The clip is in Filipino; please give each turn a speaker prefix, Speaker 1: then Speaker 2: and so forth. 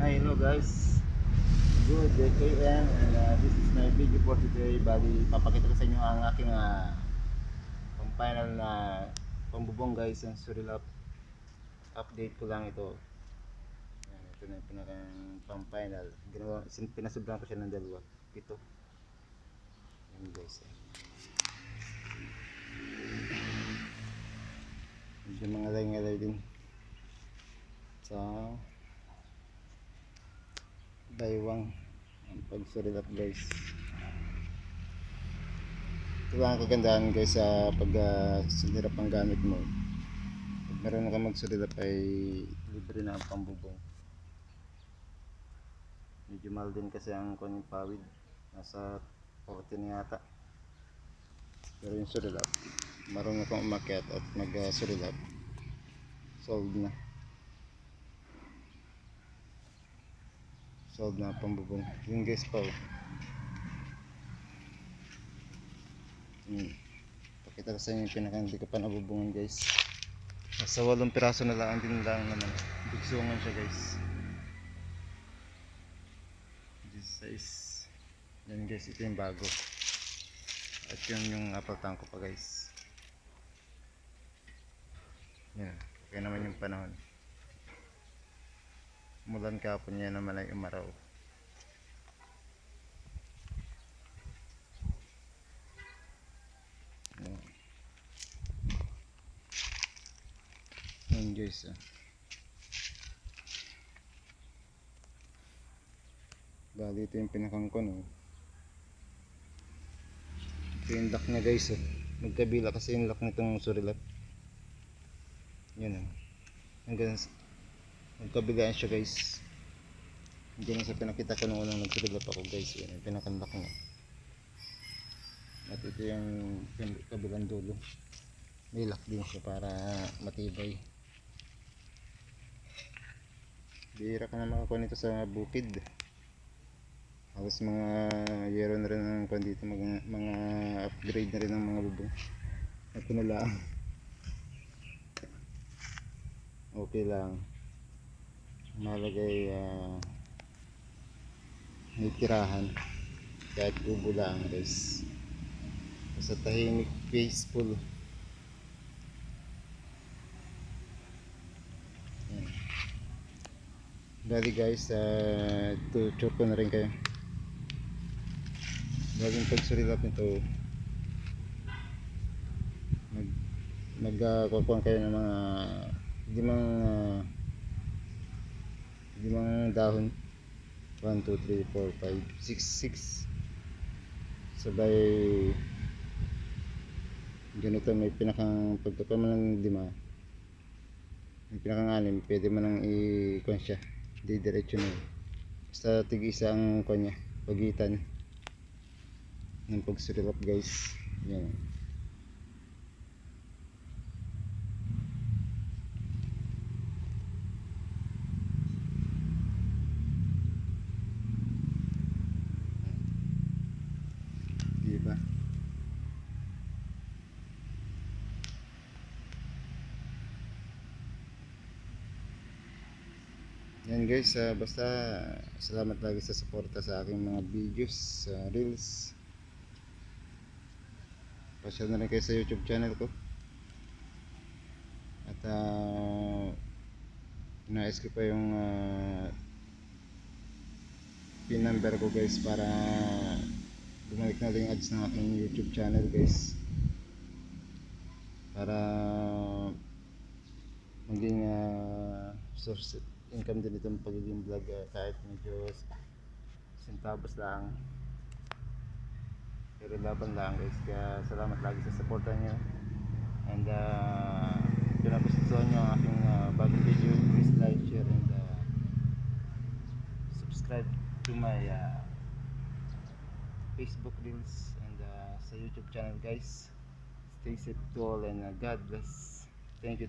Speaker 1: Hi, hello guys. Good KM, and this is my video for today. Bali, papakita ko sa inyo ang aking pang-final na pambubong guys. Ang Surilap update ko lang ito. Ayan, ito na yung pinakang pang-final. Pinasubran ko siya ng dalawa. Ito. Ayan guys. Medyo mga ngalay din sa baywang ang pag-Surilap guys. Ito lang ang kagandahan guys sa pag surilap ang gamit mo. Pag meron ka magsurilap ay libre na ang pambubong. Medyo mahal din kasi ang kanyang pawid, nasa 40 na yata. Pero yung surilap, marunong kang umakyat at mag surilap, solved na ang pambubong. Yun guys pa pakita ko sa inyo yung pinakang hindi ko pa nabubungan guys. Nasa 8 piraso na lang din lang naman. Bigsungan siya guys. This size. Yan guys, ito yung bago. At yun yung apple tank ko pa guys. Yan, okay naman yung panahon. Mulan kahapon, yan naman ay umaraw. Yan guys, bali ito yung pinakang ko, no? Ito yung lock nya guys, magkabila kasi yung lock nitong surilap. Yan, hanggang magkabilaan siya guys. Hindi na sa pinakita ko nung unang nagsurilap ako guys. Yan yung pinakang lock nya. At ito yung kabilang dulo, may lock din siya para matibay. Bihira ka na makakuha nito sa bukid. Halos mga yero na rin ang kuha dito, mga upgrade na rin ang mga bubong. Ito na lang, okay lang. Malagay may tirahan kahit kubo lang guys. Basta tahimik, peaceful. Dali guys, tutur ko na rin kayo. Bagong pagsurilap nito, magkukuhan kayo ng mga limang dahon. 1, 2, 3, 4, 5, 6 sabay ganito. May pinakang pagkapa mo ng 5, may pinakang 6, pwede mo nang i-kuhan siya, didiretso na yun. Basta tig-isa ang kuhan niya, pagitan ng pagsurilap guys. Yan. Diba? Yan guys, basta salamat lagi sa suporta sa aking mga videos, reels. Pasyal na rin kayo sa YouTube channel ko. At nais ko pa yung pin number ko guys, para bumalik na rin yung ads ng aking YouTube channel guys, para maging source income din itong pagiging vlog, kahit medyo centavos lang, pero laban lang guys. Kaya salamat lagi sa suporta nyo, and kung nagustuhan nyo ang aking bagong video, please like, share, and subscribe to my Facebook reels and sa YouTube channel guys. Stay safe to all, and God bless. Thank you.